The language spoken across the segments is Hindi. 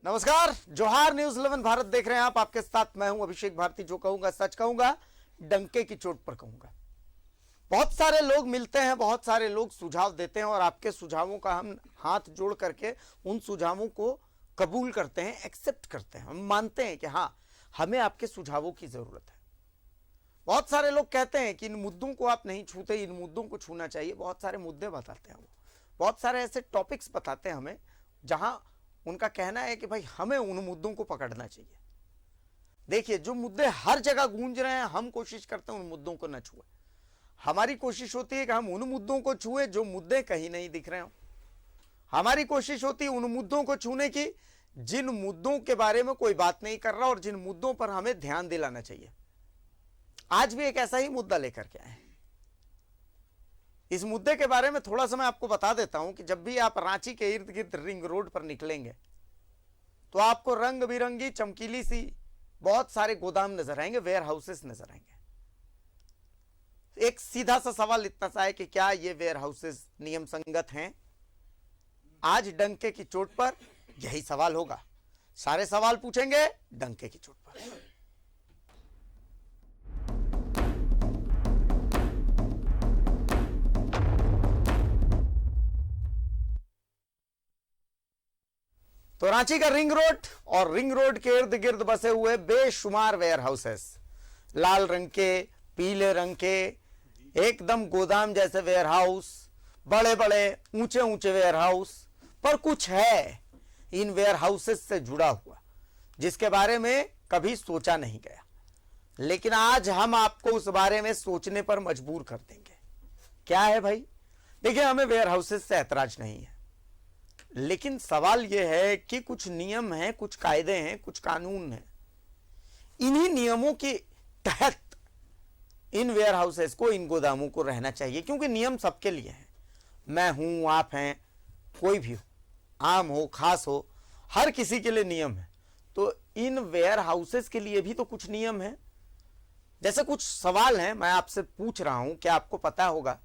नमस्कार, जोहार। न्यूज 11 भारत देख रहे हैं आप। आपके साथ मैं हूं अभिषेक भारती। जो कहूंगा सच कहूंगा, डंके की चोट पर कहूंगा। बहुत सारे लोग मिलते हैं, बहुत सारे लोग सुझाव देते हैं और आपके सुझावों का हम हाथ जोड़ करके उन सुझावों को कबूल करते हैं, एक्सेप्ट करते हैं। हम मानते हैं कि हाँ, हमें आपके सुझावों की जरूरत है। बहुत सारे लोग कहते हैं कि इन मुद्दों को आप नहीं छूते, इन मुद्दों को छूना चाहिए। बहुत सारे मुद्दे बताते हैं वो, बहुत सारे ऐसे टॉपिक्स बताते हैं हमें जहां उनका कहना है कि भाई हमें उन मुद्दों को पकड़ना चाहिए। देखिए, जो मुद्दे हर जगह गूंज रहे हैं, हम कोशिश करते हैं उन मुद्दों को न छुए। हमारी कोशिश होती है कि हम उन मुद्दों को छुए जो मुद्दे कहीं नहीं दिख रहे हो। हमारी कोशिश होती है उन मुद्दों को छूने की जिन मुद्दों के बारे में कोई बात नहीं कर रहा और जिन मुद्दों पर हमें ध्यान दिलाना चाहिए। आज भी एक ऐसा ही मुद्दा लेकर के आए हैं। इस मुद्दे के बारे में थोड़ा सा मैं आपको बता देता हूं कि जब भी आप रांची के इर्द गिर्द रिंग रोड पर निकलेंगे तो आपको रंग बिरंगी चमकीली सी बहुत सारे गोदाम नजर आएंगे, वेयर हाउसेस नजर आएंगे। एक सीधा सा सवाल इतना सा है कि क्या ये वेयर हाउसेस नियम संगत हैं? आज डंके की चोट पर यही सवाल होगा। सारे सवाल पूछेंगे डंके की चोट पर। तो रांची का रिंग रोड और रिंग रोड के इर्द गिर्द बसे हुए बेशुमार वेयर हाउसेस, लाल रंग के, पीले रंग के, एकदम गोदाम जैसे वेयर हाउस, बड़े बड़े ऊंचे ऊंचे वेयर हाउस। पर कुछ है इन वेयर हाउसेस से जुड़ा हुआ जिसके बारे में कभी सोचा नहीं गया, लेकिन आज हम आपको उस बारे में सोचने पर मजबूर कर देंगे। क्या है भाई? देखिए, हमें वेयर हाउसेस से ऐतराज नहीं है, लेकिन सवाल यह है कि कुछ नियम हैं, कुछ कायदे हैं, कुछ कानून हैं। इन्हीं नियमों के तहत इन वेयर हाउसेस को, इन गोदामों को रहना चाहिए, क्योंकि नियम सबके लिए हैं। मैं हूं, आप हैं, कोई भी हो, आम हो, खास हो, हर किसी के लिए नियम है। तो इन वेयर हाउसेस के लिए भी तो कुछ नियम है। जैसे कुछ सवाल हैं, मैं आपसे पूछ रहा हूं, क्या आपको पता होगा?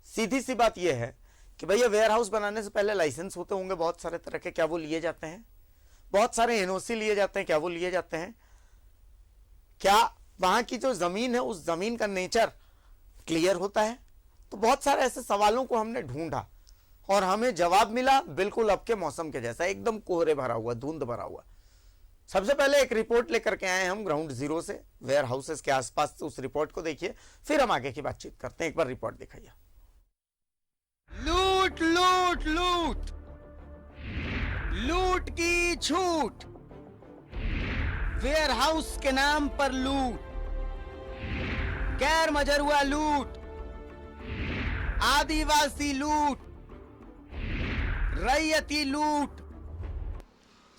सीधी सी बात यह है कि भैया, वेयर हाउस बनाने से पहले लाइसेंस होते होंगे बहुत सारे तरह के, क्या वो लिए जाते हैं? बहुत सारे एनओसी लिए जाते हैं, क्या वो लिए जाते हैं? क्या वहां की जो जमीन है, उस जमीन का नेचर क्लियर होता है? तो बहुत सारे ऐसे सवालों को हमने ढूंढा और हमें जवाब मिला बिल्कुल अब के मौसम के जैसा, एकदम कोहरे भरा हुआ, धुंध भरा हुआ। सबसे पहले एक रिपोर्ट लेकर के आए हम ग्राउंड जीरो से, वेयर हाउसेस के आसपास से। उस रिपोर्ट को देखिए, फिर हम आगे की बातचीत करते हैं। एक बार रिपोर्ट दिखाइए। लूट लूट लूट, लूट की छूट, वेयर हाउस के नाम पर लूट, गैर मजरूआ लूट, आदिवासी लूट, रैयती लूट।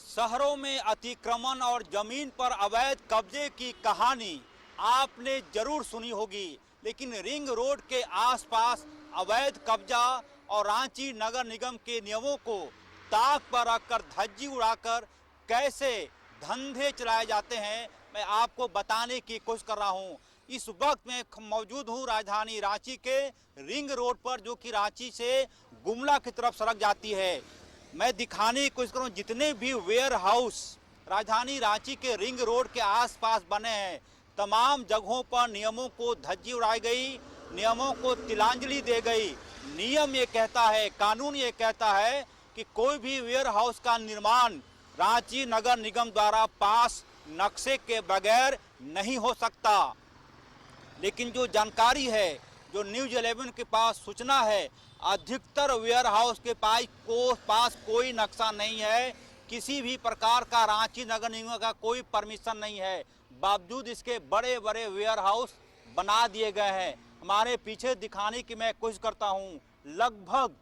शहरों में अतिक्रमण और जमीन पर अवैध कब्जे की कहानी आपने जरूर सुनी होगी, लेकिन रिंग रोड के आसपास अवैध कब्जा और रांची नगर निगम के नियमों को ताक पर रखकर धज्जी उड़ाकर कैसे धंधे चलाए जाते हैं, मैं आपको बताने की कोशिश कर रहा हूं। इस वक्त मैं मौजूद हूं राजधानी रांची के रिंग रोड पर, जो कि रांची से गुमला की तरफ सड़क जाती है। मैं दिखाने की कोशिश करूं, जितने भी वेयर हाउस राजधानी रांची के रिंग रोड के आसपास बने हैं, तमाम जगहों पर नियमों को धज्जी उड़ाई गई, नियमों को तिलांजलि दी गई। नियम ये कहता है, कानून ये कहता है कि कोई भी वेयर हाउस का निर्माण रांची नगर निगम द्वारा पास नक्शे के बगैर नहीं हो सकता। लेकिन जो जानकारी है, जो न्यूज 11 के पास सूचना है, अधिकतर वेयर हाउस के पास कोई नक्शा नहीं है, किसी भी प्रकार का रांची नगर निगम का कोई परमिशन नहीं है। बावजूद इसके बड़े बड़े वेयर हाउस बना दिए गए हैं। हमारे पीछे दिखाने की मैं कोशिश करता हूं। लगभग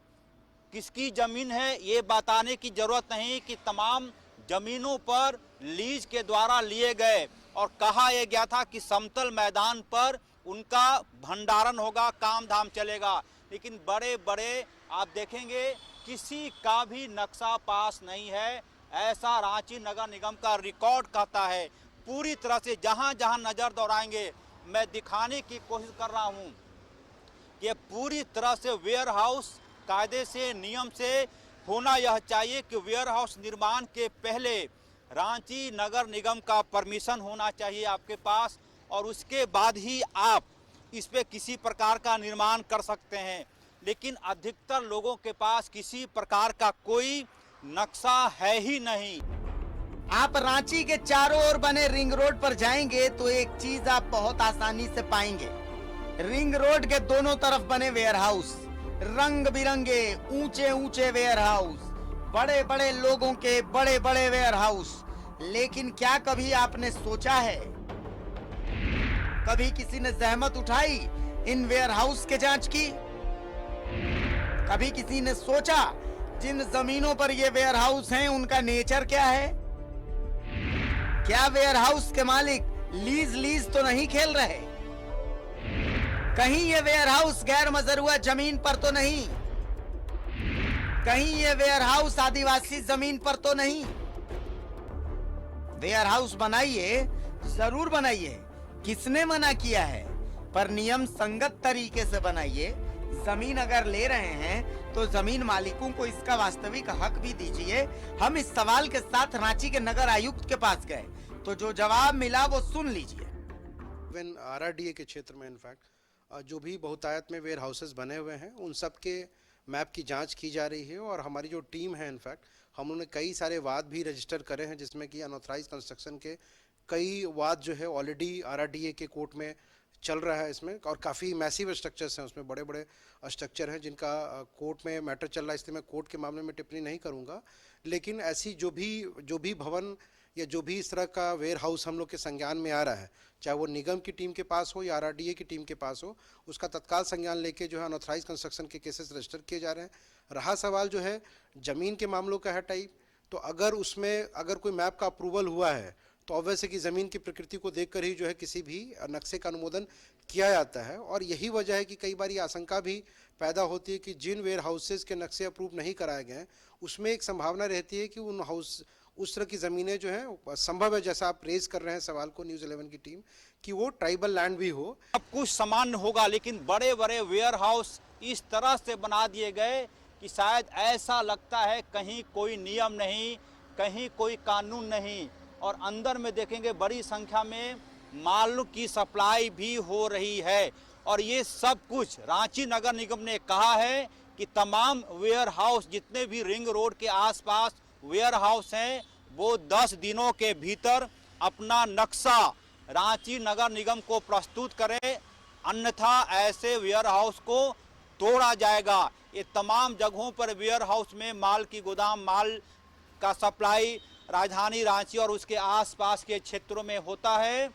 किसकी जमीन है ये बताने की जरूरत नहीं कि तमाम जमीनों पर लीज के द्वारा लिए गए और कहा यह गया था कि समतल मैदान पर उनका भंडारण होगा, काम धाम चलेगा। लेकिन बड़े बड़े आप देखेंगे किसी का भी नक्शा पास नहीं है, ऐसा रांची नगर निगम का रिकॉर्ड कहता है। पूरी तरह से जहां जहां नजर दौड़ाएंगे, मैं दिखाने की कोशिश कर रहा हूं कि पूरी तरह से वेयर हाउस कायदे से, नियम से होना यह चाहिए कि वेयर हाउस निर्माण के पहले रांची नगर निगम का परमिशन होना चाहिए आपके पास, और उसके बाद ही आप इस पे किसी प्रकार का निर्माण कर सकते हैं। लेकिन अधिकतर लोगों के पास किसी प्रकार का कोई नक्शा है ही नहीं। आप रांची के चारों ओर बने रिंग रोड पर जाएंगे तो एक चीज आप बहुत आसानी से पाएंगे। रिंग रोड के दोनों तरफ बने वेयर हाउस, रंग बिरंगे ऊंचे ऊंचे वेयर हाउस, बड़े बड़े लोगों के बड़े बड़े वेयर हाउस। लेकिन क्या कभी आपने सोचा है, कभी किसी ने जहमत उठाई इन वेयर हाउस के जांच की? कभी किसी ने सोचा जिन जमीनों पर ये वेयर हाउस हैं उनका नेचर क्या है? क्या वेयर हाउस के मालिक लीज तो नहीं खेल रहे? कहीं ये वेयर हाउस गैर मजरूआ जमीन पर तो नहीं? कहीं ये वेयर हाउस आदिवासी जमीन पर तो नहीं? वेयर हाउस बनाइए, जरूर बनाइए, किसने मना किया है, पर नियम संगत तरीके से बनाइए। जमीन अगर ले रहे हैं तो जमीन मालिकों को इसका वास्तविक हक भी दीजिए। हम इस सवाल के साथ रांची के नगर आयुक्त के पास गए तो जो जवाब मिला वो सुन लीजिए। RRDA के क्षेत्र में इनफैक्ट जो भी बहुतायत में वेयर हाउसेस बने हुए हैं उन सब के मैप की जांच की जा रही है, और हमारी जो टीम है इनफैक्ट हम लोगों ने कई सारे वाद भी रजिस्टर करे हैं, जिसमें कि अनऑथराइज कंस्ट्रक्शन के कई वाद जो है ऑलरेडी RRDA के कोर्ट में चल रहा है इसमें, और काफ़ी मैसिव स्ट्रक्चर्स हैं उसमें, बड़े बड़े स्ट्रक्चर हैं जिनका कोर्ट में मैटर चल रहा है, इसलिए मैं कोर्ट के मामले में टिप्पणी नहीं करूंगा। लेकिन ऐसी जो भी भवन या जो भी इस तरह का वेयर हाउस हम लोग के संज्ञान में आ रहा है, चाहे वो निगम की टीम के पास हो या RRDA की टीम के पास हो, उसका तत्काल संज्ञान लेके जो है अनऑथराइज कंस्ट्रक्शन के केसेस रजिस्टर किए जा रहे हैं। रहा सवाल जो है ज़मीन के मामलों का है टाइप, तो अगर उसमें अगर कोई मैप का अप्रूवल हुआ है तो ऑब्वियस है कि ज़मीन की प्रकृति को देखकर ही जो है किसी भी नक्शे का अनुमोदन किया जाता है। और यही वजह है कि कई बार ये आशंका भी पैदा होती है कि जिन वेयर हाउसेस के नक्शे अप्रूव नहीं कराए गए उसमें एक संभावना रहती है कि उन हाउस उस तरह की ज़मीनें जो हैं संभव है, जैसा आप रेज कर रहे हैं सवाल को न्यूज़ 11 की टीम, कि वो ट्राइबल लैंड भी हो। अब कुछ सामान्य होगा, लेकिन बड़े बड़े वेयर हाउस इस तरह से बना दिए गए कि शायद ऐसा लगता है कहीं कोई नियम नहीं, कहीं कोई कानून नहीं, और अंदर में देखेंगे बड़ी संख्या में माल की सप्लाई भी हो रही है। और ये सब कुछ रांची नगर निगम ने कहा है कि तमाम वेयर हाउस जितने भी रिंग रोड के आसपास वेयर हाउस हैं वो 10 दिनों के भीतर अपना नक्शा रांची नगर निगम को प्रस्तुत करें, अन्यथा ऐसे वेयर हाउस को तोड़ा जाएगा। ये तमाम जगहों पर वेयर हाउस में माल की गोदाम, माल का सप्लाई राजधानी रांची और उसके आसपास के क्षेत्रों में होता है,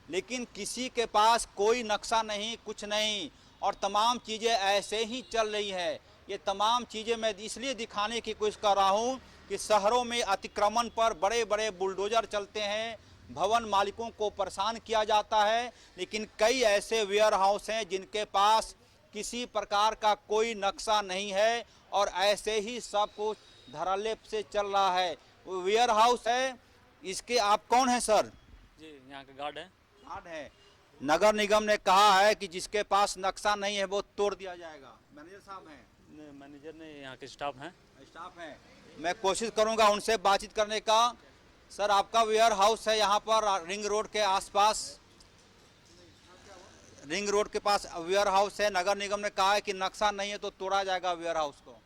लेकिन किसी के पास कोई नक्शा नहीं, कुछ नहीं, और तमाम चीज़ें ऐसे ही चल रही है। ये तमाम चीज़ें मैं इसलिए दिखाने की कोशिश कर रहा हूँ कि शहरों में अतिक्रमण पर बड़े बड़े बुलडोजर चलते हैं, भवन मालिकों को परेशान किया जाता है, लेकिन कई ऐसे वेयर हाउस हैं जिनके पास किसी प्रकार का कोई नक्शा नहीं है और ऐसे ही सब कुछ धरालेप से चल रहा है। वेयर हाउस है, इसके आप कौन हैं सर? जी, यहाँ का गार्ड है। गार्ड है। नगर निगम ने कहा है कि जिसके पास नक्शा नहीं है वो तोड़ दिया जाएगा। मैनेजर साहब हैं? मैनेजर ने यहाँ के स्टाफ हैं। स्टाफ हैं। मैं कोशिश करूंगा उनसे बातचीत करने का। सर, आपका वेयर हाउस है यहाँ पर रिंग रोड के आसपास, रिंग रोड के पास वेयर हाउस है। नगर निगम ने कहा है कि नक्शा नहीं है तो तोड़ा जाएगा वेयर हाउस को।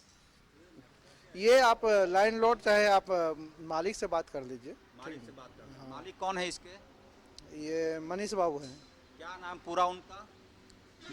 ये आप लाइन लोड चाहे आप मालिक से बात कर लीजिए। मालिक से बात कर। मालिक कौन है इसके? ये मनीष बाबू हैं। क्या नाम पूरा उनका?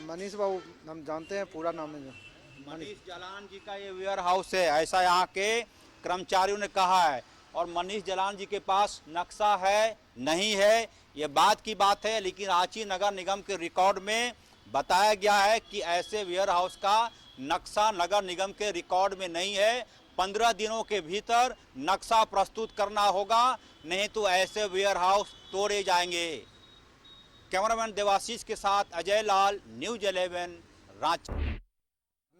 मनीष बाबू हम जानते हैं, पूरा नाम है। मनीष जलान जी का ये वेयर हाउस है, ऐसा यहाँ के कर्मचारियों ने कहा है। और मनीष जलान जी के पास नक्शा है नहीं है, ये बात की बात है, लेकिन रांची नगर निगम के रिकॉर्ड में बताया गया है कि ऐसे वेयर हाउस का नक्शा नगर निगम के रिकॉर्ड में नहीं है। 15 दिनों के भीतर नक्शा प्रस्तुत करना होगा, नहीं तो ऐसे वेयर हाउस तोड़े जाएंगे। कैमरामैन देवाशीष के साथ अजय लाल, न्यूज़ 11 रांची।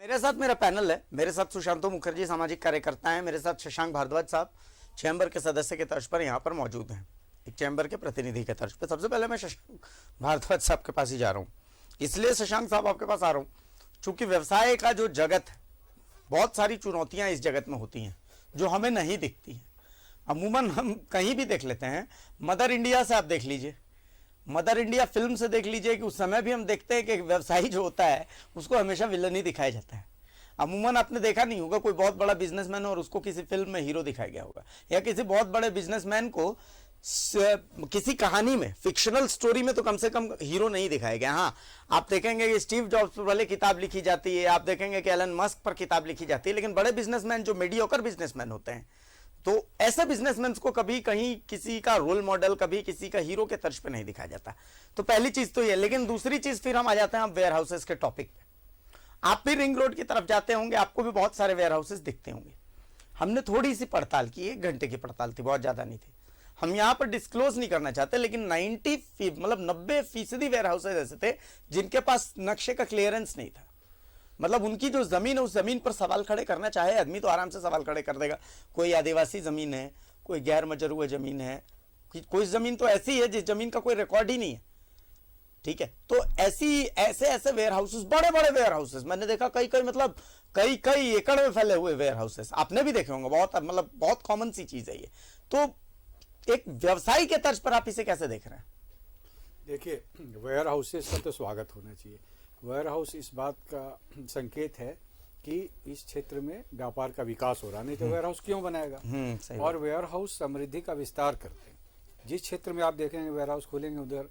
मेरे साथ मेरा पैनल है। मेरे साथ सुशांतो मुखर्जी सामाजिक कार्यकर्ता हैं, मेरे साथ शशांक भारद्वाज साहब चैम्बर के सदस्य के तर्ज पर यहाँ पर मौजूद हैं, एक चैम्बर के प्रतिनिधि के तर्ज पर। सबसे पहले मैं शशांक भारद्वाज साहब के पास ही जा रहा हूँ। इसलिए शशांक साहब आपके पास आ रहा हूँ चूंकि व्यवसाय का जो जगत है बहुत सारी चुनौतियां इस जगत में होती हैं जो हमें नहीं दिखती हैं। अमूमन हम कहीं भी देख लेते हैं, मदर इंडिया से आप देख लीजिए, मदर इंडिया फिल्म से देख लीजिए कि उस समय भी हम देखते हैं कि व्यवसायी जो होता है उसको हमेशा विलन ही दिखाया जाता है। अमूमन आपने देखा नहीं होगा कोई बहुत बड़ा बिजनेसमैन और उसको किसी फिल्म में हीरो दिखाया गया होगा, या किसी बहुत बड़े बिजनेसमैन को किसी कहानी में, फिक्शनल स्टोरी में तो कम से कम हीरो नहीं दिखाया गया। हाँ, आप देखेंगे कि स्टीव जॉब्स पर भले किताब लिखी जाती है, आप देखेंगे कि एलन मस्क पर किताब लिखी जाती है, लेकिन बड़े बिजनेसमैन जो मीडियोकर बिजनेसमैन होते हैं, तो ऐसे बिजनेसमैन को कभी कहीं किसी का रोल मॉडल, कभी किसी का हीरो के तर्ज पे नहीं दिखाया जाता। तो पहली चीज तो ये, लेकिन दूसरी चीज फिर हम आ जाते हैं वेयर हाउसेस के टॉपिक पे। आप भी रिंग रोड की तरफ जाते होंगे, आपको भी बहुत सारे वेयर हाउसेस दिखते होंगे। हमने थोड़ी सी पड़ताल की, 1 घंटे की पड़ताल थी, बहुत ज्यादा नहीं थी। हम यहाँ पर डिस्क्लोज नहीं करना चाहते, लेकिन 90% वेयर हाउसेज ऐसे थे जिनके पास नक्शे का क्लियरेंस नहीं था। मतलब उनकी जो जमीन है, उस जमीन पर सवाल खड़े करना चाहे आदमी तो आराम से सवाल खड़े कर देगा। कोई आदिवासी जमीन है, कोई गैर मजर हुए जमीन है, कोई जमीन तो ऐसी है जिस जमीन का कोई रिकॉर्ड ही नहीं है, ठीक है। तो ऐसे वेयर हाउसेस, बड़े बड़े वेयर हाउसेस मैंने देखा, मतलब कई एकड़ में फैले हुए वेयर हाउसेस आपने भी देखे होंगे। बहुत कॉमन सी चीज है ये। तो एक व्यवसाय के तर्ज पर आप इसे कैसे देख रहे हैं? देखिए, वेयर हाउसेस का तो स्वागत होना चाहिए। वेयर हाउस इस बात का संकेत है कि इस क्षेत्र में व्यापार का विकास हो रहा, नहीं तो वेयर हाउस क्यों बनाएगा। और वेयर हाउस समृद्धि का विस्तार करते हैं। जिस क्षेत्र में आप देखेंगे वेयर हाउस खोलेंगे, उधर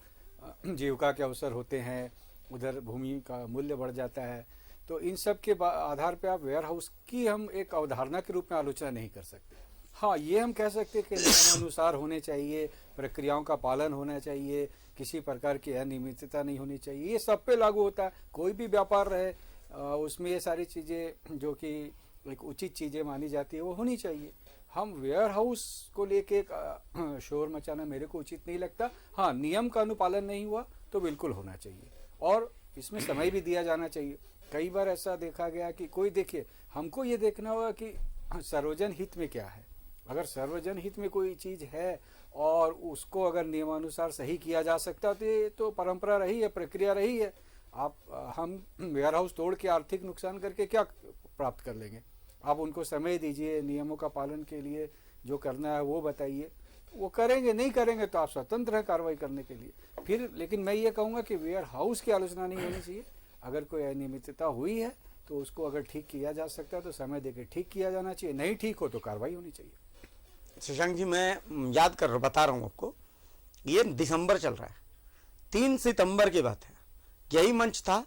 जीविका के अवसर होते हैं, उधर भूमि का मूल्य बढ़ जाता है। तो इन सब के आधार पर आप वेयर हाउस की हम एक अवधारणा के रूप में आलोचना नहीं कर सकते। हाँ, ये हम कह सकते हैं कि नियमानुसार होने चाहिए, प्रक्रियाओं का पालन होना चाहिए, किसी प्रकार की अनियमितता नहीं होनी चाहिए। ये सब पे लागू होता है, कोई भी व्यापार रहे उसमें ये सारी चीज़ें जो कि एक उचित चीज़ें मानी जाती है वो होनी चाहिए। हम वेयर हाउस को लेके एक शोर मचाना मेरे को उचित नहीं लगता। हाँ, नियम का अनुपालन नहीं हुआ तो बिल्कुल होना चाहिए, और इसमें समय भी दिया जाना चाहिए। कई बार ऐसा देखा गया कि कोई, देखिए, हमको ये देखना होगा कि सर्वजन हित में क्या है। अगर सर्वजन हित में कोई चीज़ है और उसको अगर नियमानुसार सही किया जा सकता तो परंपरा रही है, प्रक्रिया रही है। हम वेयर हाउस तोड़ के आर्थिक नुकसान करके क्या प्राप्त कर लेंगे। आप उनको समय दीजिए, नियमों का पालन के लिए जो करना है वो बताइए, वो करेंगे। नहीं करेंगे तो आप स्वतंत्र हैं कार्रवाई करने के लिए। फिर लेकिन मैं ये कहूँगा कि वेयर हाउस की आलोचना नहीं होनी चाहिए। अगर कोई अनियमितता हुई है तो उसको अगर ठीक किया जा सकता है तो समय देकर ठीक किया जाना चाहिए, नहीं ठीक हो तो कार्रवाई होनी चाहिए। शशांक जी, मैं याद कर रहा, बता रहा हूँ आपको, ये दिसंबर चल रहा है, 3 सितंबर की बात है। यही मंच था,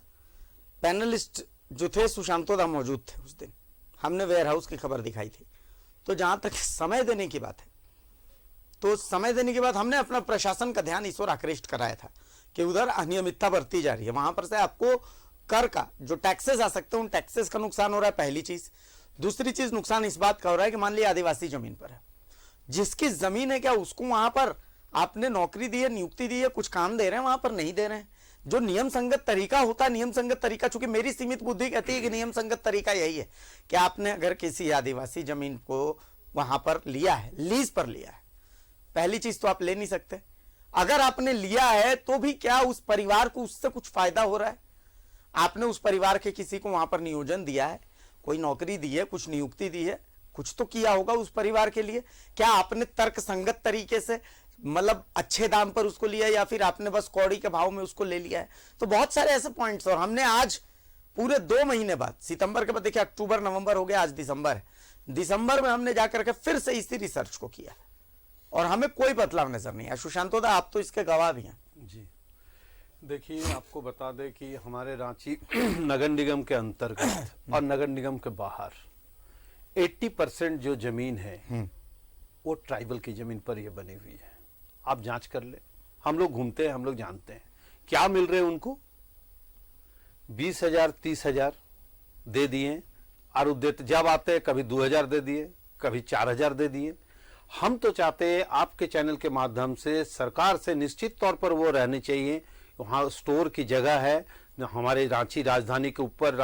पैनलिस्ट जो थे सुशांतोदा मौजूद थे उस दिन, हमने वेयर हाउस की खबर दिखाई थी। तो जहां तक समय देने की बात है, तो समय देने के बाद हमने अपना प्रशासन का ध्यान इस ओर आकृष्ट कराया था कि उधर अनियमितता बढ़ती जा रही है। वहां पर से आपको कर का जो टैक्सेस आ सकते हैं, उन टैक्सेस का नुकसान हो रहा है, पहली चीज। दूसरी चीज, नुकसान इस बात का हो रहा है कि मान लिया आदिवासी जमीन पर है, जिसकी जमीन है, क्या उसको वहां पर आपने नौकरी दी है, नियुक्ति दी है, कुछ काम दे रहे हैं, वहां पर नहीं दे रहे हैं। जो नियम संगत तरीका होता है, नियम संगत तरीका, चूंकि मेरी सीमित बुद्धि कहती है कि नियम संगत तरीका यही है कि आपने अगर किसी आदिवासी जमीन को वहां पर लिया है, लीज पर लिया है, पहली चीज तो आप ले नहीं सकते। अगर आपने लिया है तो भी क्या उस परिवार को उससे कुछ फायदा हो रहा है? आपने उस परिवार के किसी को वहां पर नियोजन दिया है, कोई नौकरी दी है, कुछ नियुक्ति दी है, कुछ तो किया होगा उस परिवार के लिए। क्या आपने तर्क संगत तरीके से, मतलब अच्छे दाम पर उसको लिया, या फिर आपने बस कौड़ी के भाव में उसको ले लिया है? तो बहुत सारे ऐसे पॉइंट्स। और हमने आज पूरे 2 महीने बाद, सितंबर के बाद देखिए अक्टूबर नवंबर हो गया, आज दिसंबर है, दिसंबर में हमने जाकर के फिर से इसी रिसर्च को किया और हमें कोई बदलाव नजर नहीं आया। सुशांतोदा, आप तो इसके गवाह भी हैं। जी, देखिए, आपको बता दें कि हमारे रांची नगर निगम के अंतर्गत और नगर निगम के बाहर 80% जो जमीन है वो ट्राइबल की जमीन पर ये बनी हुई है। आप जांच कर ले, हम लोग घूमते हैं, हम लोग जानते हैं क्या मिल रहे हैं उनको। 20,000 30,000 दे दिए, और देते जब आते हैं कभी 2,000 दे दिए, कभी 4,000 दे दिए। हम तो चाहते हैं आपके चैनल के माध्यम से सरकार से निश्चित तौर पर वो रहनी चाहिए। वहाँ स्टोर की जगह है, हमारे रांची राजधानी के ऊपर,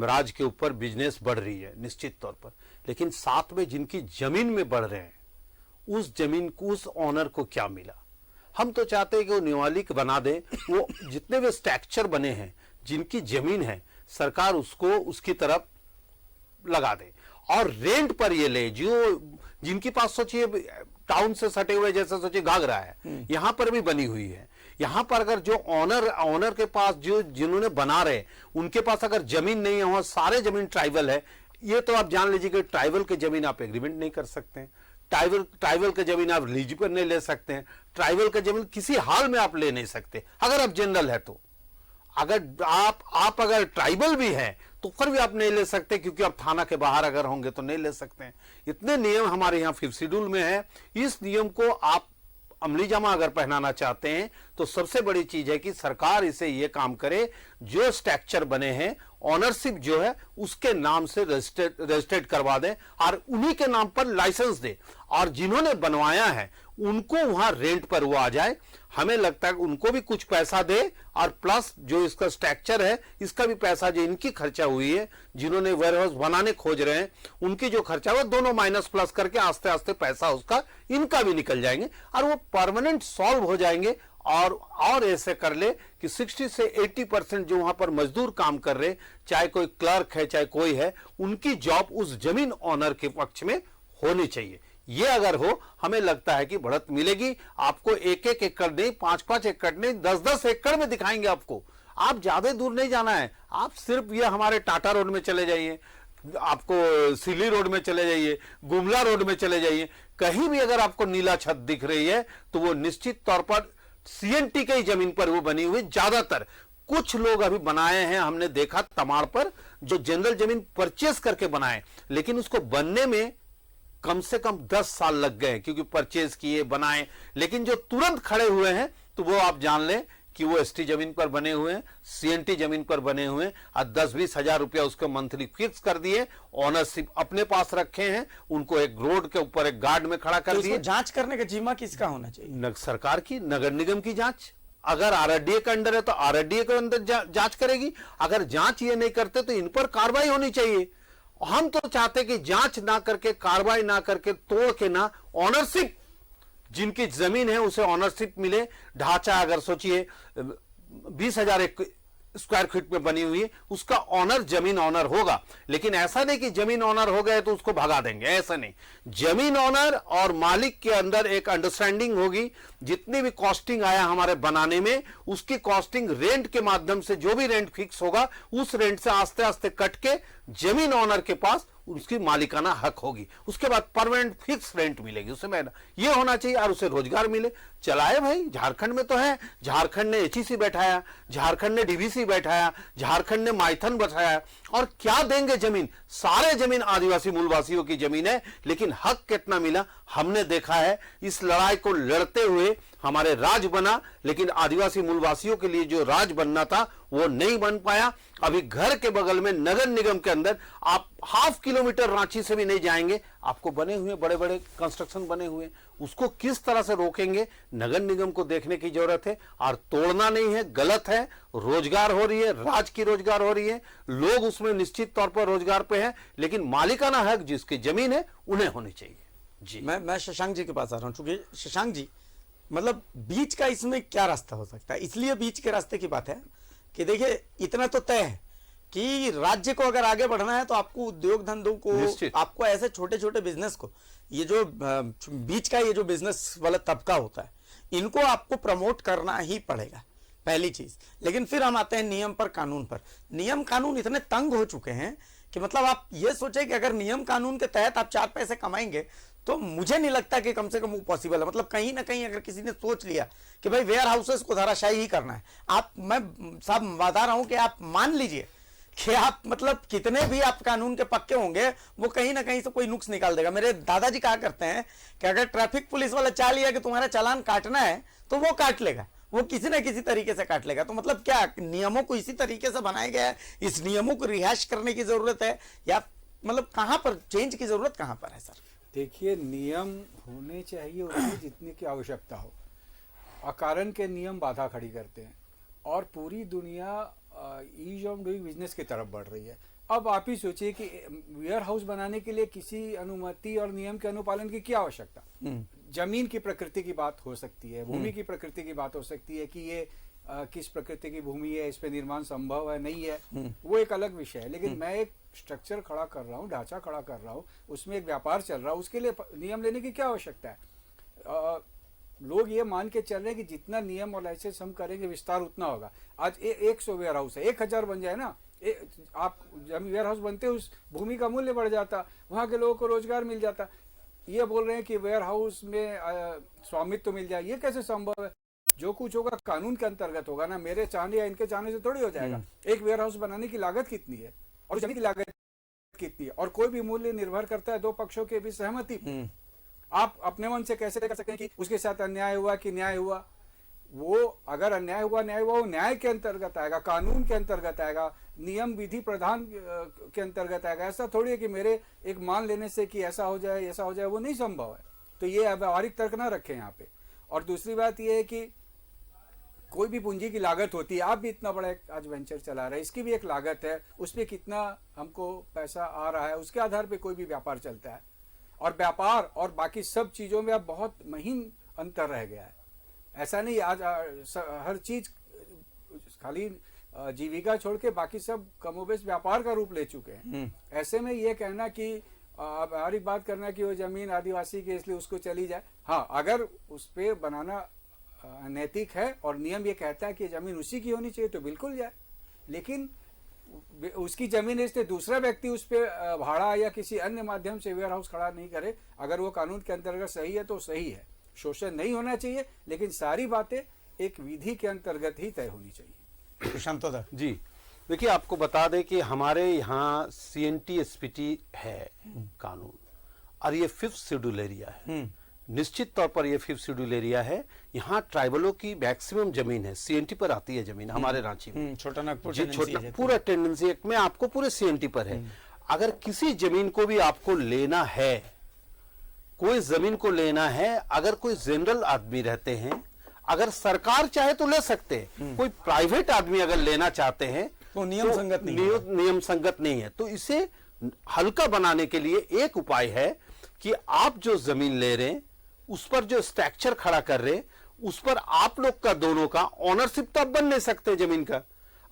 राज के ऊपर बिजनेस बढ़ रही है निश्चित तौर पर, लेकिन साथ में जिनकी जमीन में बढ़ रहे हैं उस जमीन को, उस ऑनर को क्या मिला? हम तो चाहते हैं कि वो निवालिक बना दे। वो जितने भी स्ट्रक्चर बने हैं, जिनकी जमीन है, सरकार उसको उसकी तरफ लगा दे और रेंट पर ये ले। जो जिनके पास सोचिए टाउन से सटे हुए, जैसे सोचिए घाघरा है, यहां पर भी बनी हुई है। यहां पर अगर जो ऑनर के पास, जो जिन्होंने बना रहे उनके पास अगर जमीन नहीं है, वहां सारे जमीन ट्राइबल है, ये तो आप जान लीजिए कि ट्राइबल के जमीन आप एग्रीमेंट नहीं कर सकते हैं, ट्राइबल के जमीन आप लीज पर नहीं ले सकते हैं, ट्राइबल के जमीन किसी हाल में आप ले नहीं सकते अगर आप जनरल है तो। अगर आप अगर ट्राइबल भी हैं तो फिर भी आप नहीं ले सकते, क्योंकि आप थाना के बाहर अगर होंगे तो नहीं ले सकते हैं। इतने नियम हमारे यहाँ 5th शेड्यूल में है। इस नियम को आप अमली जामा अगर पहनाना चाहते हैं तो सबसे बड़ी चीज है कि सरकार इसे ये काम करे, जो स्ट्रक्चर बने हैं ऑनरशिप जो है उसके नाम से रजिस्टर्ड करवा दें और उन्हीं के नाम पर लाइसेंस दे, और जिन्होंने बनवाया है उनको वहां रेंट पर वो आ जाए। हमें लगता है उनको भी कुछ पैसा दे, और प्लस जो इसका स्ट्रक्चर है इसका भी पैसा, जो इनकी खर्चा हुई है, जिन्होंने वेयरहाउस बनाने खोज रहे हैं उनकी जो खर्चा हुआ, दोनों माइनस प्लस करके आस्ते आस्ते पैसा उसका इनका भी निकल जाएंगे और वो परमानेंट सॉल्व हो जाएंगे। और ऐसे कर ले कि 60 से 80% जो वहां पर मजदूर काम कर रहे, चाहे कोई क्लर्क है चाहे कोई है, उनकी जॉब उस जमीन ऑनर के पक्ष में होनी चाहिए। ये अगर हो, हमें लगता है कि बढ़त मिलेगी। आपको एक एकड़ नहीं, 5 एकड़ नहीं, 10 एकड़ में दिखाएंगे आपको। आप ज्यादा दूर नहीं जाना है, आप सिर्फ ये हमारे टाटा रोड में चले जाइए, आपको सिली रोड में चले जाइए, गुमला रोड में चले जाइए, कहीं भी अगर आपको नीला छत दिख रही है तो वो निश्चित तौर पर सीएनटी की जमीन पर वो बनी हुई। ज्यादातर कुछ लोग अभी बनाए हैं, हमने देखा तमाड़ पर, जो जनरल जमीन परचेस करके बनाए, लेकिन उसको बनने में कम से कम 10 साल लग गए, क्योंकि परचेज किए बनाए। लेकिन जो तुरंत खड़े हुए हैं तो वो आप जान लें कि वो एसटी जमीन पर बने हुए हैं, सीएनटी जमीन पर बने हुए हैं, और 10-20 हजार रुपया उसको मंथली फिक्स कर दिए, ऑनरशिप अपने पास रखे हैं, उनको एक रोड के ऊपर एक गार्ड में खड़ा कर दिए। जांच करने का जिम्मा किसका होना चाहिए? सरकार की, नगर निगम की जांच। अगर आरडीए के अंडर है तो आरडीए के अंदर जांच करेगी। अगर जांच ये नहीं करते तो इन पर कार्रवाई होनी चाहिए। हम तो चाहते कि जांच ना करके, कार्रवाई ना करके, तोड़ के ना, ऑनरशिप, जिनकी जमीन है उसे ऑनरशिप मिले। ढांचा अगर सोचिए 20,000 स्क्वायर फीट में बनी हुई है, उसका ऑनर जमीन ऑनर होगा। लेकिन ऐसा नहीं कि जमीन ऑनर हो गए तो उसको भगा देंगे, ऐसा नहीं। जमीन ऑनर और मालिक के अंदर एक अंडरस्टैंडिंग होगी। जितनी भी कॉस्टिंग आया हमारे बनाने में, उसकी कॉस्टिंग रेंट के माध्यम से, जो भी रेंट फिक्स होगा उस रेंट से आस्ते आस्ते कट के जमीन ऑनर के पास उसकी मालिकाना हक होगी। उसके बाद परमानेंट फिक्स रेंट मिलेगी उसे। मैं ये होना चाहिए, और उसे रोजगार मिले। चलाए भाई, झारखंड में तो है, झारखंड ने एचईसी बैठाया, झारखंड ने डीवीसी बैठाया, झारखंड ने माइथन बैठाया, और क्या देंगे जमीन? सारे जमीन आदिवासी मूलवासियों की जमीन है, लेकिन हक कितना मिला हमने देखा है। इस लड़ाई को लड़ते हुए हमारे राज बना, लेकिन आदिवासी मूलवासियों के लिए जो राज बनना था वो नहीं बन पाया। अभी घर के बगल में नगर निगम के अंदर आप 1/2 किलोमीटर रांची से भी नहीं जाएंगे, आपको बने हुए बड़े बड़े कंस्ट्रक्शन बने हुए, उसको किस तरह से रोकेंगे नगर निगम को देखने की जरूरत है। और तोड़ना नहीं है, गलत है। रोजगार हो रही है, राज की रोजगार हो रही है, लोग उसमें निश्चित तौर पर रोजगार पे हैं, लेकिन मालिकाना हक जिसकी जमीन है उन्हें होनी चाहिए। जी, मैं शशांक जी के पास आ रहा हूं, चूंकि शशांक जी, मतलब बीच का इसमें क्या रास्ता हो सकता है? इसलिए बीच के रास्ते की बात है कि देखिए, इतना तो तय है कि राज्य को अगर आगे बढ़ना है तो आपको उद्योग धंधों को, आपको ऐसे छोटे छोटे बिजनेस को, ये जो बीच का ये जो बिजनेस वाला तबका होता है, इनको आपको प्रमोट करना ही पड़ेगा, पहली चीज। लेकिन फिर हम आते हैं नियम पर, कानून पर। नियम कानून इतने तंग हो चुके हैं कि मतलब आप ये सोचे कि अगर नियम कानून के तहत आप 4 पैसे कमाएंगे तो मुझे नहीं लगता कि कम से कम वो पॉसिबल है। मतलब कहीं ना कहीं अगर किसी ने सोच लिया कि भाई वेयर हाउसेस को धराशायी ही करना है, मैं साहब बता रहा हूं कि आप मान लीजिए कि आप मतलब कितने भी आप कानून के पक्के होंगे, वो कहीं ना कहीं से कोई नुक्स निकाल देगा। मेरे दादाजी कहा करते हैं कि अगर ट्रैफिक पुलिस वाला चाह लिया कि तुम्हारा चालान काटना है तो वो काट लेगा, वो किसी ना किसी तरीके से काट लेगा। तो मतलब क्या नियमों को इसी तरीके से बनाया गया है? इस नियमों को रिहाश करने की जरूरत है, या मतलब कहां पर चेंज की जरूरत कहां पर है? सर देखिए, नियम होने चाहिए उतनी जितने की आवश्यकता हो। अकारण के नियम बाधा खड़ी करते हैं, और पूरी दुनिया ईज ऑफ डूइंग बिजनेस की तरफ बढ़ रही है। अब आप ही सोचिए कि वेयर हाउस बनाने के लिए किसी अनुमति और नियम के अनुपालन की क्या आवश्यकता? जमीन की प्रकृति की बात हो सकती है, भूमि की प्रकृति की बात हो सकती है कि ये किस प्रकृति की भूमि है, इस पे निर्माण संभव है नहीं है, वो एक अलग विषय है। लेकिन मैं एक स्ट्रक्चर खड़ा कर रहा हूँ, ढांचा खड़ा कर रहा हूँ, उसमें एक व्यापार चल रहा है, उसके लिए नियम लेने की क्या आवश्यकता है? लोग ये मान के चल रहे हैं कि जितना नियम और लाइसेंस हम करेंगे विस्तार उतना होगा। आज 100 वेयर हाउस है, 1000 बन जाए ना, आप जब वेयर हाउस बनते उस भूमि का मूल्य बढ़ जाता, वहाँ के लोगों को रोजगार मिल जाता। ये बोल रहे हैं कि वेयर हाउस में स्वामित्व तो मिल जाए, ये कैसे संभव है? जो कुछ होगा कानून के अंतर्गत होगा ना, मेरे चाहने या इनके चाहने से थोड़ी हो जाएगा। एक वेयर हाउस बनाने की लागत कितनी है और जमीन की लागत कितनी है, और कोई भी मूल्य निर्भर करता है दो पक्षों के भी सहमति। आप अपने मन से कैसे कर सकते हैं कि उसके साथ अन्याय हुआ कि न्याय हुआ? वो अगर अन्याय हुआ न्याय हुआ, वो न्याय के अंतर्गत आएगा, कानून के अंतर्गत आएगा, नियम विधि प्रधान के अंतर्गत आएगा। ऐसा थोड़ी है कि मेरे एक मान लेने से कि ऐसा हो जाए ऐसा हो जाए, वो नहीं संभव है। तो ये व्यावहारिक तर्क ना रखें यहाँ पे। और दूसरी बात ये है कि कोई भी पूंजी की लागत होती है, आप भी इतना बड़ा आज वेंचर चला रहे हैं, इसकी भी एक लागत है, उसमें कितना हमको पैसा आ रहा है, उसके आधार पे कोई भी व्यापार चलता है। और व्यापार और बाकी सब चीजों में अब बहुत महीन अंतर रह गया है। ऐसा नहीं आज हर चीज खाली जीविका छोड़ के बाकी सब कमोबेश व्यापार का रूप ले चुके हैं। ऐसे में ये कहना कि हमारी बात करना कि वो जमीन आदिवासी की इसलिए उसको चली जाए, हाँ, अगर उस पे बनाना नैतिक है और नियम ये कहता है कि जमीन उसी की होनी चाहिए तो बिल्कुल जाए, लेकिन उसकी जमीन इसलिए दूसरा व्यक्ति उस पर भाड़ा या किसी अन्य माध्यम से वेयर हाउस खड़ा नहीं करे। अगर वो कानून के अंतर्गत सही है तो सही है, शोषण नहीं होना चाहिए, लेकिन सारी बातें एक विधि के अंतर्गत ही तय होनी चाहिए। प्रशांत जी, देखिए आपको बता दें कि हमारे यहाँ CNT-SPT है कानून, और ये 5th शेड्यूल एरिया है। निश्चित तौर पर ये 5th शेड्यूल एरिया है। यहाँ ट्राइबलों की मैक्सिमम जमीन है, CNT पर आती है जमीन हमारे रांची में। छोटा नागपुर पूरा टेंडेंसी एक्ट में आपको पूरे CNT पर है। अगर किसी जमीन को भी आपको लेना है, कोई जमीन को लेना है, अगर कोई जनरल आदमी रहते हैं, अगर सरकार चाहे तो ले सकते हैं, कोई प्राइवेट आदमी अगर लेना चाहते हैं तो नियम संगत नहीं है। नियम संगत नहीं है। तो इसे हल्का बनाने के लिए एक उपाय है कि आप जो जमीन ले रहे हैं उस पर जो स्ट्रक्चर खड़ा कर रहे हैं, उस पर आप लोग का दोनों का ऑनरशिप तो बन नहीं सकते जमीन का।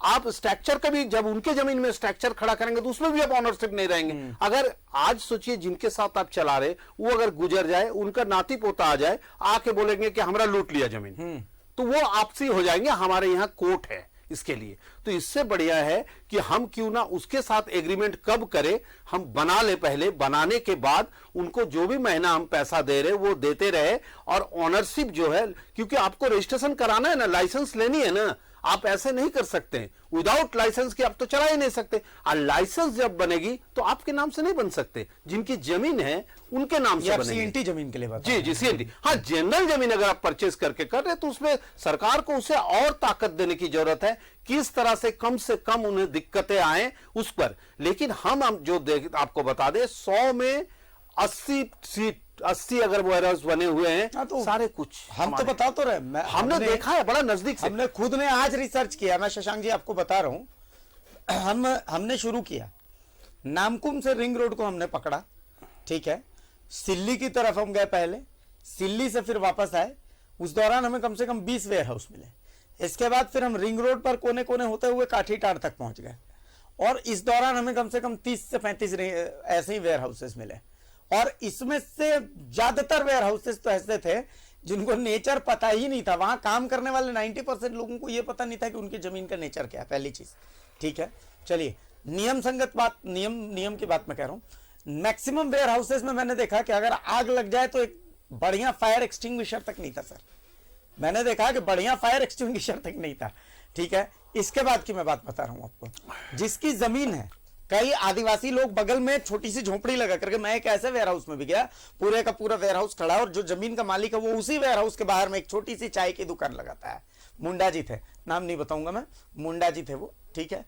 आप स्ट्रक्चर का भी जब उनके जमीन में स्ट्रक्चर खड़ा करेंगे तो उसमें भी आप ऑनरशिप नहीं रहेंगे। अगर आज सोचिए जिनके साथ आप चला रहे वो अगर गुजर जाए, उनका नाती पोता आ जाए, आके बोलेंगे कि हमरा लूट लिया जमीन, तो वो आपसी हो जाएंगे। हमारे यहाँ कोर्ट है इसके लिए। तो इससे बढ़िया है कि हम क्यों ना उसके साथ एग्रीमेंट कब करें, हम बना ले, पहले बनाने के बाद उनको जो भी महीना हम पैसा दे रहे वो देते रहे, और ऑनरशिप जो है, क्योंकि आपको रजिस्ट्रेशन कराना है ना, लाइसेंस लेनी है ना, आप ऐसे नहीं कर सकते हैं विदाउट लाइसेंस के, आप तो चला ही नहीं सकते। और लाइसेंस जब बनेगी तो आपके नाम से नहीं बन सकते, जिनकी जमीन है उनके नाम से बनेगी। CNT जमीन के लिए बात जी CNT, हाँ, जनरल जमीन अगर आप परचेज करके कर रहे तो उसमें सरकार को उसे और ताकत देने की जरूरत है, किस तरह से कम उन्हें दिक्कतें आए उस पर। लेकिन हम जो आपको बता दें, 100 में 80 अगर वेयर हाउस बने हुए हैं, तो सारे कुछ हम तो बता तो रहे, हमने देखा है बड़ा नजदीक से, हमने खुद ने आज रिसर्च किया। मैं शशांक जी आपको बता रहा हूं, हमने शुरू किया, नामकुम से रिंग रोड को हमने पकड़ा, ठीक है, सिल्ली की तरफ हम गए, पहले सिल्ली से फिर वापस आए। उस दौरान हमें कम से कम 20 वेयर हाउस मिले। इसके बाद फिर हम रिंग रोड पर कोने कोने होते हुए काठीटार तक पहुंच गए, और इस दौरान हमें कम से कम 30 से 35 ऐसे ही वेयर हाउसेस मिले। और इसमें से ज्यादातर वेयर हाउसेस तो ऐसे थे जिनको नेचर पता ही नहीं था। वहां काम करने वाले 90% लोगों को यह पता नहीं था कि उनकी जमीन का नेचर क्या है, पहली चीज, ठीक है। चलिए, नियम संगत बात, नियम की बात मैं कह रहा हूं। मैक्सिमम वेयर हाउसेस में मैंने देखा कि अगर आग लग जाए तो एक बढ़िया फायर एक्सटिंग्विशर तक नहीं था सर। मैंने देखा कि बढ़िया फायर एक्सटिंग्विशर तक नहीं था, ठीक है। इसके बाद की मैं बात बता रहा हूं आपको, जिसकी जमीन है, कई आदिवासी लोग बगल में छोटी सी झोपड़ी लगा करके, मैं एक ऐसे वेयर हाउस में भी गया, पूरे का पूरा वेयर हाउस खड़ा है, और जो जमीन का मालिक है वो उसी वेयर हाउस के बाहर में एक छोटी सी चाय की दुकान लगाता है। मुंडा जी थे, नाम नहीं बताऊंगा मैं, मुंडा जी थे वो, ठीक है।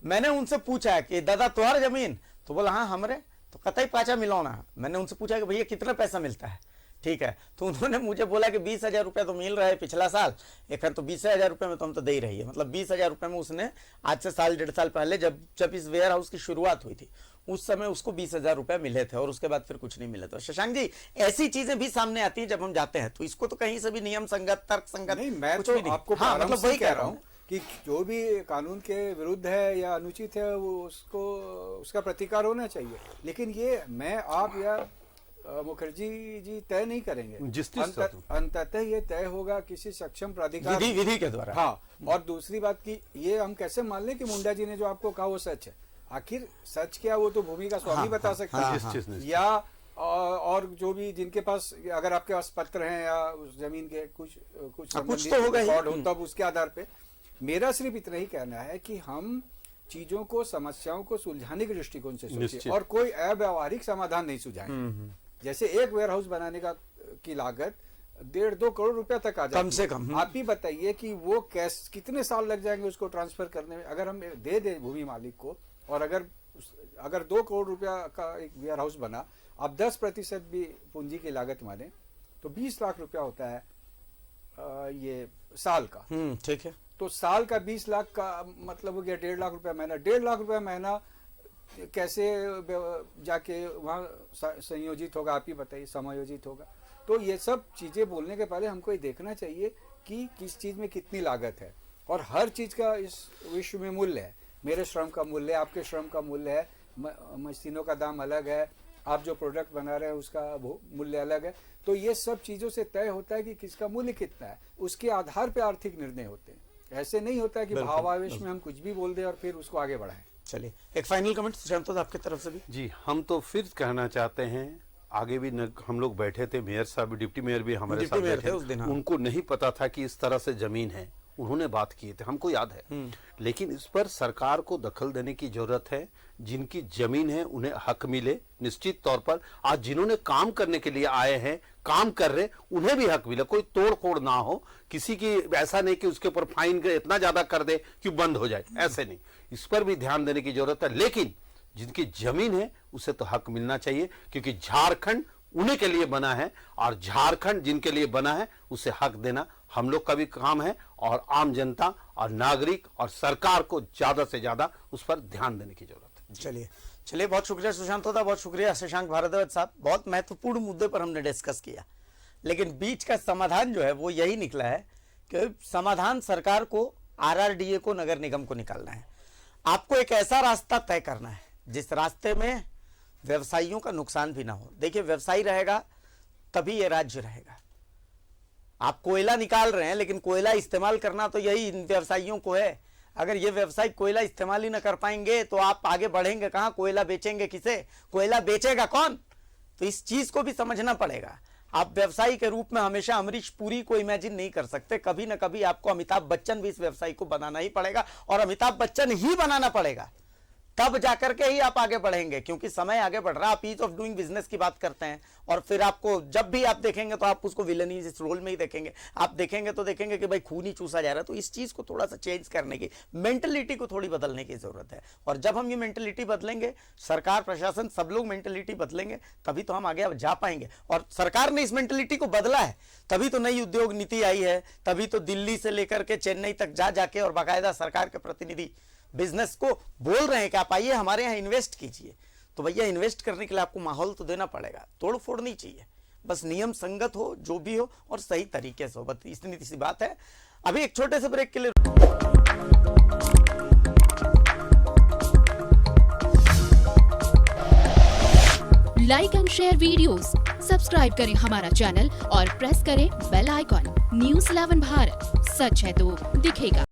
मैंने उनसे पूछा कि दादा तुम्हारा जमीन, तो बोला हाँ हमरे, तो कतई पाचा मिलाना। मैंने उनसे पूछा कि भैया कितना पैसा मिलता है, ठीक है। तो उन्होंने मुझे बोला कि 20,000 रुपया तो मिल रहा है पिछला साल, एक तो 20,000 रुपये में तो हम तो दे ही रही है। मतलब 20,000 रुपये में उसने आज से साल 1.5 साल पहले जब इस वेयर हाउस की शुरुआत हुई थी उस समय उसको 20,000 रुपये मिले थे, और उसके बाद फिर कुछ नहीं मिले। तो शशांक जी, ऐसी चीजें भी सामने आती है जब हम जाते हैं, तो इसको तो कहीं से भी नियम संगत, तर्क संगत नहीं, मैं कुछ तो भी नहीं। आपको हाँ, मतलब वही कह रहा हूँ कि जो भी कानून के विरुद्ध है या अनुचित है वो उसको उसका प्रतिकार होना चाहिए। लेकिन ये मैं आप या मुखर्जी जी तय नहीं करेंगे। अंततः ये तय होगा किसी सक्षम प्राधिकार विधि के द्वारा। हाँ, और दूसरी बात की ये हम कैसे मान लें कि मुंडा जी ने जो आपको कहा वो सच है? आखिर सच क्या वो तो भूमि का स्वामी बता सकता है। या और जो भी जिनके पास, अगर आपके पास पत्र हैं या उस जमीन के कुछ तो होगा रिकॉर्ड हो, तब उसके आधार पे मेरा सिर्फ इतना ही कहना है कि हम चीजों को, समस्याओं को सुलझाने के दृष्टिकोण से सोचें और कोई अव्यावहारिक समाधान नहीं सुझाएं। जैसे एक वेयर हाउस बनाने की लागत 1.5-2 करोड़ रुपया तक आ जाती है कम से कम। आप ही बताइए कि वो कितने साल लग जाएंगे उसको ट्रांसफर करने में। अगर हम दे दें भूमि मालिक को, और अगर 2 करोड़ रुपया का एक वेयर हाउस बना, आप 10% भी पूंजी की लागत माने तो 20 लाख रुपया होता है ये साल का। ठीक है। तो साल का 20 लाख का मतलब हो गया 1.5 लाख रुपया महीना। 1.5 लाख रुपया महीना कैसे जाके वहाँ संयोजित होगा, आप ही बताइए, समायोजित होगा। तो ये सब चीजें बोलने के पहले हमको ये देखना चाहिए कि किस चीज में कितनी लागत है, और हर चीज का इस विश्व में मूल्य है। मेरे श्रम का मूल्य है, आपके श्रम का मूल्य है, मशीनों का दाम अलग है, आप जो प्रोडक्ट बना रहे हैं उसका मूल्य अलग है। तो ये सब चीजों से तय होता है कि किसका मूल्य कितना है, उसके आधार पे आर्थिक निर्णय होते हैं। ऐसे नहीं होता है कि भावावेश में हम कुछ भी बोल दें और फिर उसको आगे बढ़ाएं। चलिए एक फाइनल कमेंट सुशांत आपकी तरफ से भी। जी, हम तो फिर कहना चाहते हैं, आगे भी हम लोग बैठे थे, मेयर साहब, डिप्टी मेयर भी हमारे साथ बैठे उस दिन। उनको नहीं पता था कि इस तरह से जमीन है, उन्होंने बात किए थे, हमको याद है। लेकिन इस पर सरकार को दखल देने की जरूरत है। जिनकी जमीन है उन्हें हक मिले, निश्चित तौर पर। आज जिन्होंने काम करने के लिए आए हैं, काम कर रहे, उन्हें भी हक मिले। कोई तोड़ फोड़ ना हो किसी की, ऐसा नहीं कि उसके ऊपर फाइन इतना ज्यादा कर दे कि बंद हो जाए, ऐसे नहीं। इस पर भी ध्यान देने की जरूरत है। लेकिन जिनकी जमीन है उसे तो हक मिलना चाहिए, क्योंकि झारखंड उन्हीं के लिए बना है, और झारखंड जिनके लिए बना है उसे हक देना हम लोग का भी काम है। और आम जनता और नागरिक और सरकार को ज्यादा से ज्यादा उस पर ध्यान देने की जरूरत है। चलिए बहुत शुक्रिया सुशांत होता, बहुत शुक्रिया शशांक भारद्वाज साहब। बहुत महत्वपूर्ण मुद्दे पर हमने डिस्कस किया, लेकिन बीच का समाधान जो है वो यही निकला है कि समाधान सरकार को, RRDA को, नगर निगम को निकालना है। आपको एक ऐसा रास्ता तय करना है जिस रास्ते में व्यवसायियों का नुकसान भी ना हो। देखिए, व्यवसायी रहेगा तभी ये राज्य रहेगा। आप कोयला निकाल रहे हैं, लेकिन कोयला इस्तेमाल करना तो यही इन व्यवसायियों को है। अगर ये व्यवसायी कोयला इस्तेमाल ही ना कर पाएंगे तो आप आगे बढ़ेंगे कहां? कोयला बेचेंगे किसे? कोयला बेचेगा कौन? तो इस चीज को भी समझना पड़ेगा। आप व्यवसायी के रूप में हमेशा अमरीश पुरी को इमेजिन नहीं कर सकते। कभी ना कभी आपको अमिताभ बच्चन भी इस व्यवसायी को बनाना ही पड़ेगा, और अमिताभ बच्चन ही बनाना पड़ेगा, तब जाकर के ही आप आगे बढ़ेंगे। क्योंकि समय आगे बढ़ रहा है। आप ईज ऑफ डूइंग बिजनेस की बात करते हैं, और फिर आपको जब भी आप देखेंगे तो आप उसको विलनी इस रोल में ही देखेंगे। आप देखेंगे तो देखेंगे कि भाई खून ही चूसा जा रहा है। तो इस चीज को थोड़ा सा चेंज करने की, मेंटलिटी को थोड़ी बदलने की जरूरत है। और जब हम ये मेंटलिटी बदलेंगे, सरकार, प्रशासन, सब लोग मेंटलिटी बदलेंगे, तभी तो हम आगे जा पाएंगे। और सरकार ने इस मेंटलिटी को बदला है, तभी तो नई उद्योग नीति आई है, तभी तो दिल्ली से लेकर के चेन्नई तक जाके और बाकायदा सरकार के प्रतिनिधि बिजनेस को बोल रहे हैं कि आप आइए हमारे यहाँ इन्वेस्ट कीजिए। तो भैया, इन्वेस्ट करने के लिए आपको माहौल तो देना पड़ेगा, तोड़ फोड़ नहीं चाहिए। बस नियम संगत हो, जो भी हो, और सही तरीके से हो, बस इतनी सी बात है। अभी एक छोटे से ब्रेक के लिए like and share videos, subscribe करें हमारा चैनल और प्रेस करें बेल आइकॉन। News 11 भारत, सच है तो दिखेगा।